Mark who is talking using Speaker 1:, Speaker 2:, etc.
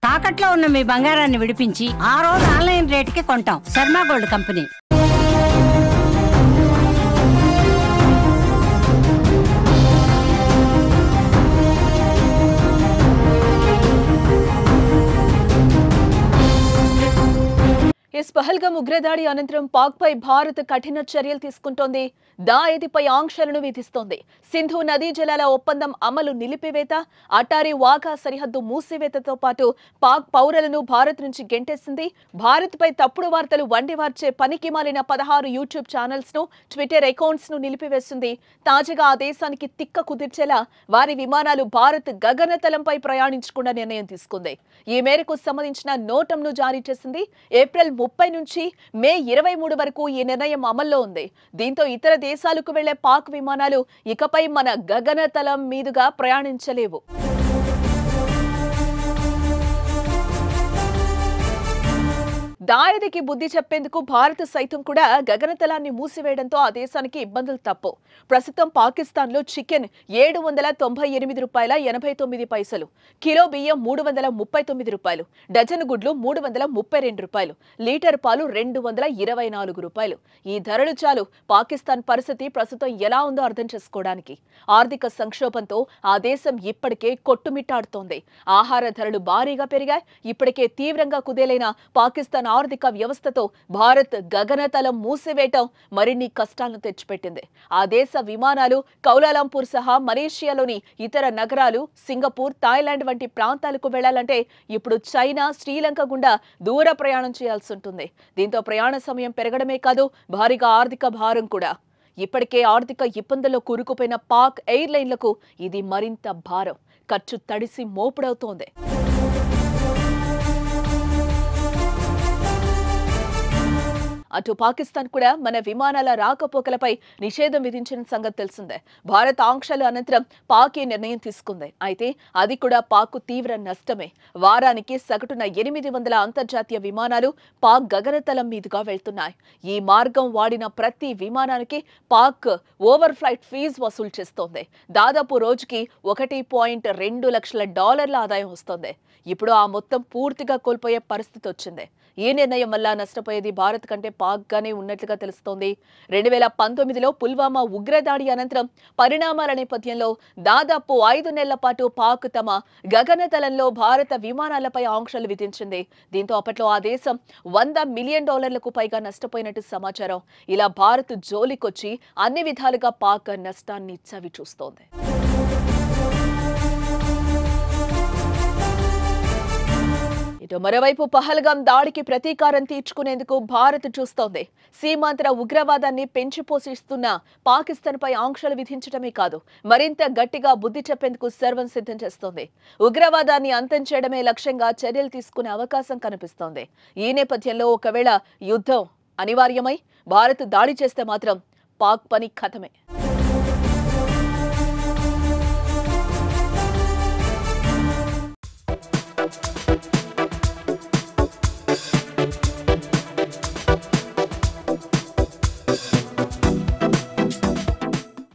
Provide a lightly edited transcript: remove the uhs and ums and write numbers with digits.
Speaker 1: తాకట్లో ఉన్న మీ బంగారాన్ని విడిపించి ఆ రోజు ఆన్లైన్ రేటుకి కొంటాం. Sharma gold company.
Speaker 2: పహల్గామ్ ఉగ్రదాడి అనంతరం పాక్ పై భారత్ కఠిన చర్యలు తీసుకుంటోంది. దాయేదిపై ఆంక్షలను విధిస్తోంది. సింధు నదీ జలాల ఒప్పందం అమలు నిలిపివేత, అటారీ వాఘా సరిహద్దు మూసివేతతో పాటు పాక్ పౌరులను భారత్ నుంచి గెంటేసింది. భారత్ పై తప్పుడు వార్తలు వండివార్చే పనికి మాలిన 16 యూట్యూబ్ ఛానల్స్ ను, ట్విట్టర్ అకౌంట్స్ ను నిలిపివేసింది. తాజాగా ఆ దేశానికి తిక్క కుదిర్చేలా వారి విమానాలు భారత్ గగనతలంపై ప్రయాణించకుండా నిర్ణయం తీసుకుంది. ఈ మేరకు సంబంధించిన నోటంను జారీ చేసింది. ఏప్రిల్ 30 నుంచి మే 23 వరకు ఈ నిర్ణయం అమల్లో ఉంది. దీంతో ఇతర దేశాలకు వెళ్లే పాక్ విమానాలు ఇకపై మన గగనతలం మీదుగా ప్రయాణించలేవు. దాయదికి బుద్ధి చెప్పేందుకు భారత్ సైతం కూడా గగనతలాన్ని మూసివేయడంతో ఆ దేశానికి ఇబ్బందులు తప్పవు. ప్రస్తుతం పాకిస్తాన్లో చికెన్ $798.89, కిలో బియ్యం $339, డజన్ గుడ్లు $332, లీటర్ పాలు $224. ఈ ధరలు చాలు పాకిస్తాన్ పరిస్థితి ప్రస్తుతం ఎలా ఉందో అర్థం చేసుకోవడానికి. ఆర్థిక సంక్షోభంతో ఆ దేశం ఇప్పటికే కొట్టుమిట్టాడుతోంది. ఆహార ధరలు భారీగా పెరిగాయి. ఇప్పటికే తీవ్రంగా కుదేలైన పాకిస్తాన్ ఆర్థిక వ్యవస్థతో భారత్ గగనతలం మూసివేయటం మరిన్ని కష్టాలను తెచ్చిపెట్టింది. ఆ దేశ విమానాలు కౌలాలంపూర్ సహా మలేషియాలోని ఇతర నగరాలు, సింగపూర్, థాయిలాండ్ వంటి ప్రాంతాలకు వెళ్లాలంటే ఇప్పుడు చైనా, శ్రీలంక గుండా దూర ప్రయాణం చేయాల్సి ఉంటుంది. దీంతో ప్రయాణ సమయం పెరగడమే కాదు, భారీగా ఆర్థిక భారం కూడా. ఇప్పటికే ఆర్థిక ఇబ్బందుల్లో కూరుకుపోయిన పాక్ ఎయిర్లైన్లకు ఇది మరింత భారం. ఖర్చు తడిసి మోపుడవుతోంది. అటు పాకిస్తాన్ కూడా మన విమానాల రాకపోకలపై నిషేధం విధించిన సంగతి తెలిసిందే. భారత్ ఆంక్షల అనంతరం పాక్ ఈ నిర్ణయం తీసుకుంది. అయితే అది కూడా పాక్ తీవ్ర నష్టమే. వారానికి సగటున 800 అంతర్జాతీయ విమానాలు పాక్ గగనతలం మీదుగా వెళ్తున్నాయి. ఈ మార్గం వాడిన ప్రతి విమానానికి పాక్ ఓవర్ ఫ్లైట్ ఫీజు వసూలు చేస్తోంది. దాదాపు రోజుకి $1.2 లక్షల ఆదాయం వస్తోంది. ఇప్పుడు ఆ మొత్తం పూర్తిగా కోల్పోయే పరిస్థితి వచ్చింది. ఈ నిర్ణయం వల్ల నష్టపోయేది భారత్ కంటే పాక్ గానే ఉన్నట్లుగా తెలుస్తోంది. 2019లో పుల్వామా ఉగ్రదాడి అనంతరం పరిణామాల నేపథ్యంలో దాదాపు 5 నెలల పాటు పాక్ తమ గగనతలంలో భారత విమానాలపై ఆంక్షలు విధించింది. దీంతో అప్పట్లో ఆ దేశం $100 మిలియన్ పైగా నష్టపోయినట్టు సమాచారం. ఇలా భారత్ జోలికొచ్చి అన్ని విధాలుగా పాక్ నష్టాన్ని చవి చూస్తోంది. మరోవైపు పహల్గామ్ దాడికి ప్రతీకారం తీర్చుకునేందుకు భారత్ చూస్తోంది. సీమాంతర ఉగ్రవాదాన్ని పెంచి పోషిస్తున్న పాకిస్తాన్ పై ఆంక్షలు విధించడమే కాదు, మరింత గట్టిగా బుద్ధి చెప్పేందుకు సర్వం సిద్ధం చేస్తోంది. ఉగ్రవాదాన్ని అంతం చేయడమే లక్ష్యంగా చర్యలు తీసుకునే అవకాశం కనిపిస్తోంది. ఈ నేపథ్యంలో ఒకవేళ యుద్ధం అనివార్యమై భారత్ దాడి చేస్తే మాత్రం పాక్ పని ఖతమే.